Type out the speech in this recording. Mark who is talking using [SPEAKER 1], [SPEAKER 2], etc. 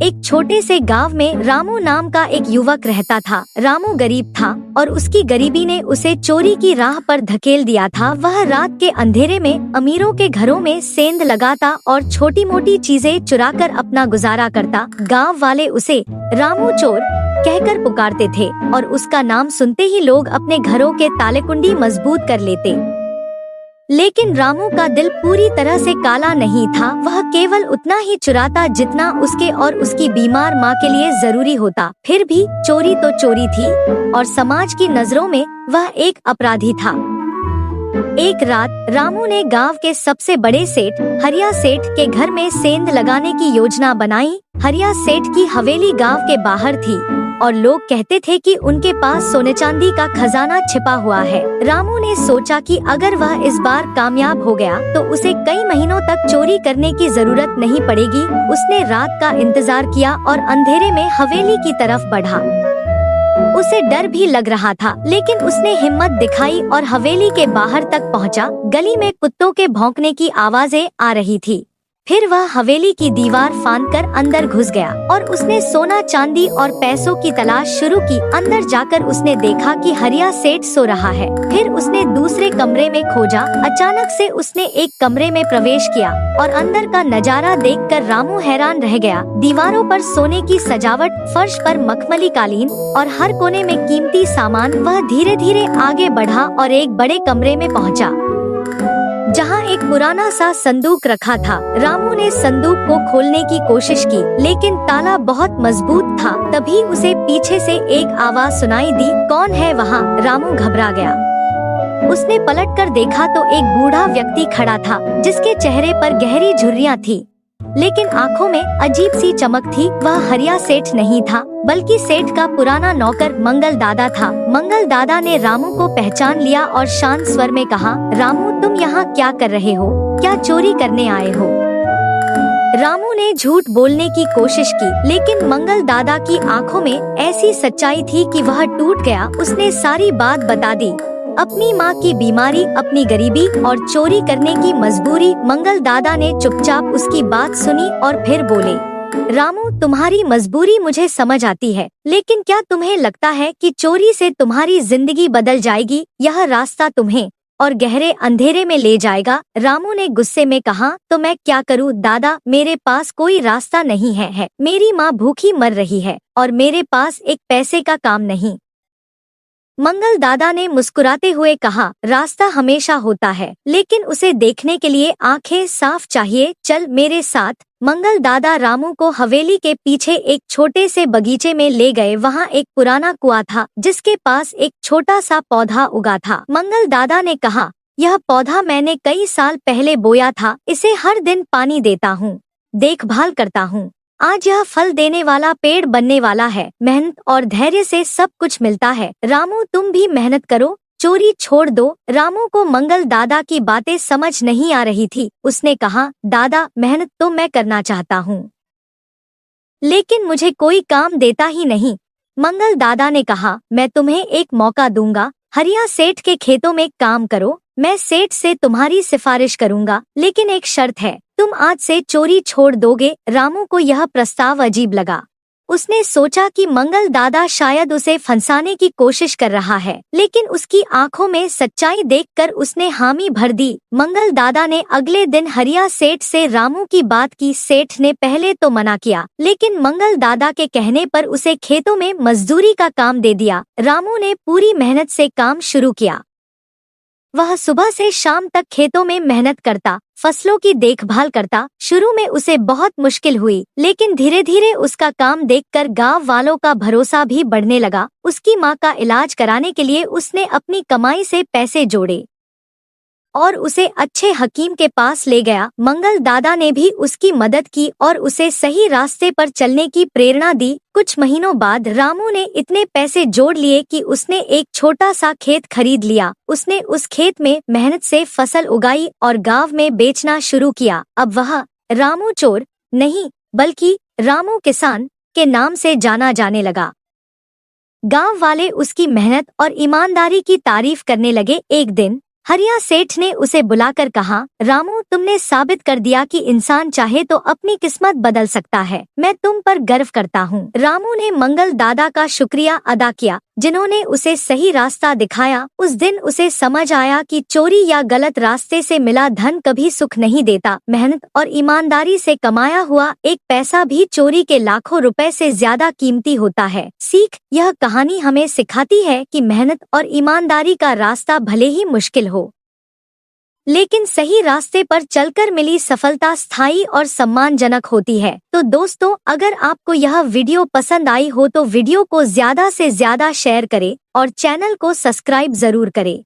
[SPEAKER 1] एक छोटे से गांव में रामू नाम का एक युवक रहता था। रामू गरीब था और उसकी गरीबी ने उसे चोरी की राह पर धकेल दिया था। वह रात के अंधेरे में अमीरों के घरों में सेंध लगाता और छोटी मोटी चीजें चुराकर अपना गुजारा करता। गांव वाले उसे रामू चोर कहकर पुकारते थे और उसका नाम सुनते ही लोग अपने घरों के तालेकुंडी मजबूत कर लेते। लेकिन रामू का दिल पूरी तरह से काला नहीं था। वह केवल उतना ही चुराता जितना उसके और उसकी बीमार माँ के लिए जरूरी होता। फिर भी चोरी तो चोरी थी और समाज की नजरों में वह एक अपराधी था। एक रात रामू ने गांव के सबसे बड़े सेठ हरिया सेठ के घर में सेंध लगाने की योजना बनाई। हरिया सेठ की हवेली गांव के बाहर थी और लोग कहते थे कि उनके पास सोने चांदी का खजाना छिपा हुआ है। रामू ने सोचा कि अगर वह इस बार कामयाब हो गया तो उसे कई महीनों तक चोरी करने की जरूरत नहीं पड़ेगी। उसने रात का इंतजार किया और अंधेरे में हवेली की तरफ बढ़ा। उसे डर भी लग रहा था, लेकिन उसने हिम्मत दिखाई और हवेली के बाहर तक पहुंचा। गली में कुत्तों के भौंकने की आवाजें आ रही थी। फिर वह हवेली की दीवार फांदकर अंदर घुस गया और उसने सोना चांदी और पैसों की तलाश शुरू की। अंदर जाकर उसने देखा कि हरिया सेठ सो रहा है। फिर उसने दूसरे कमरे में खोजा। अचानक से उसने एक कमरे में प्रवेश किया और अंदर का नजारा देखकर रामू हैरान रह गया। दीवारों पर सोने की सजावट, फर्श पर मखमली कालीन और हर कोने में कीमती सामान। वह धीरे धीरे आगे बढ़ा और एक बड़े कमरे में पहुंचा जहां एक पुराना सा संदूक रखा था। रामू ने संदूक को खोलने की कोशिश की, लेकिन ताला बहुत मजबूत था। तभी उसे पीछे से एक आवाज सुनाई दी, कौन है वहाँ? रामू घबरा गया। उसने पलटकर देखा तो एक बूढ़ा व्यक्ति खड़ा था जिसके चेहरे पर गहरी झुर्रियां थी, लेकिन आंखों में अजीब सी चमक थी। वह हरिया सेठ नहीं था, बल्कि सेठ का पुराना नौकर मंगल दादा था। मंगल दादा ने रामू को पहचान लिया और शांत स्वर में कहा, रामू तुम यहाँ क्या कर रहे हो? क्या चोरी करने आए हो? रामू ने झूठ बोलने की कोशिश की, लेकिन मंगल दादा की आंखों में ऐसी सच्चाई थी कि वह टूट गया। उसने सारी बात बता दी, अपनी माँ की बीमारी, अपनी गरीबी और चोरी करने की मजबूरी। मंगल दादा ने चुपचाप उसकी बात सुनी और फिर बोले, रामू तुम्हारी मजबूरी मुझे समझ आती है, लेकिन क्या तुम्हें लगता है कि चोरी से तुम्हारी जिंदगी बदल जाएगी? यह रास्ता तुम्हें और गहरे अंधेरे में ले जाएगा। रामू ने गुस्से में कहा, तो मैं क्या करूं दादा? मेरे पास कोई रास्ता नहीं है। मेरी माँ भूखी मर रही है और मेरे पास एक पैसे का काम नहीं। मंगल दादा ने मुस्कुराते हुए कहा, रास्ता हमेशा होता है, लेकिन उसे देखने के लिए आंखें साफ चाहिए। चल मेरे साथ। मंगल दादा रामू को हवेली के पीछे एक छोटे से बगीचे में ले गए। वहाँ एक पुराना कुआं था जिसके पास एक छोटा सा पौधा उगा था। मंगल दादा ने कहा, यह पौधा मैंने कई साल पहले बोया था। इसे हर दिन पानी देता हूँ, देखभाल करता हूँ। आज यह फल देने वाला पेड़ बनने वाला है। मेहनत और धैर्य से सब कुछ मिलता है। रामू तुम भी मेहनत करो, चोरी छोड़ दो। रामू को मंगल दादा की बातें समझ नहीं आ रही थी। उसने कहा, दादा मेहनत तो मैं करना चाहता हूँ, लेकिन मुझे कोई काम देता ही नहीं। मंगल दादा ने कहा, मैं तुम्हें एक मौका दूंगा। हरिया सेठ के खेतों में काम करो। मैं सेठ से तुम्हारी सिफारिश करूंगा, लेकिन एक शर्त है, तुम आज से चोरी छोड़ दोगे। रामू को यह प्रस्ताव अजीब लगा। उसने सोचा कि मंगल दादा शायद उसे फंसाने की कोशिश कर रहा है, लेकिन उसकी आंखों में सच्चाई देखकर उसने हामी भर दी। मंगल दादा ने अगले दिन हरिया सेठ से रामू की बात की। सेठ ने पहले तो मना किया, लेकिन मंगल दादा के कहने पर उसे खेतों में मजदूरी का काम दे दिया। रामू ने पूरी मेहनत से काम शुरू किया। वह सुबह से शाम तक खेतों में मेहनत करता, फसलों की देखभाल करता। शुरू में उसे बहुत मुश्किल हुई, लेकिन धीरे धीरे उसका काम देखकर गांव वालों का भरोसा भी बढ़ने लगा। उसकी माँ का इलाज कराने के लिए उसने अपनी कमाई से पैसे जोड़े और उसे अच्छे हकीम के पास ले गया। मंगल दादा ने भी उसकी मदद की और उसे सही रास्ते पर चलने की प्रेरणा दी। कुछ महीनों बाद रामू ने इतने पैसे जोड़ लिए कि उसने एक छोटा सा खेत खरीद लिया। उसने उस खेत में मेहनत से फसल उगाई और गांव में बेचना शुरू किया। अब वह रामू चोर नहीं, बल्कि रामू किसान के नाम से जाना जाने लगा। गांव वाले उसकी मेहनत और ईमानदारी की तारीफ करने लगे। एक दिन हरिया सेठ ने उसे बुलाकर कहा, रामू, तुमने साबित कर दिया कि इंसान चाहे तो अपनी किस्मत बदल सकता है। मैं तुम पर गर्व करता हूँ। रामू ने मंगल दादा का शुक्रिया अदा किया, जिन्होंने उसे सही रास्ता दिखाया। उस दिन उसे समझ आया कि चोरी या गलत रास्ते से मिला धन कभी सुख नहीं देता। मेहनत और ईमानदारी से कमाया हुआ एक पैसा भी चोरी के लाखों रुपए से ज्यादा कीमती होता है। सीख, यह कहानी हमें सिखाती है कि मेहनत और ईमानदारी का रास्ता भले ही मुश्किल हो, लेकिन सही रास्ते पर चलकर मिली सफलता स्थायी और सम्मानजनक होती है। तो दोस्तों, अगर आपको यह वीडियो पसंद आई हो तो वीडियो को ज्यादा से ज्यादा शेयर करें और चैनल को सब्सक्राइब जरूर करें।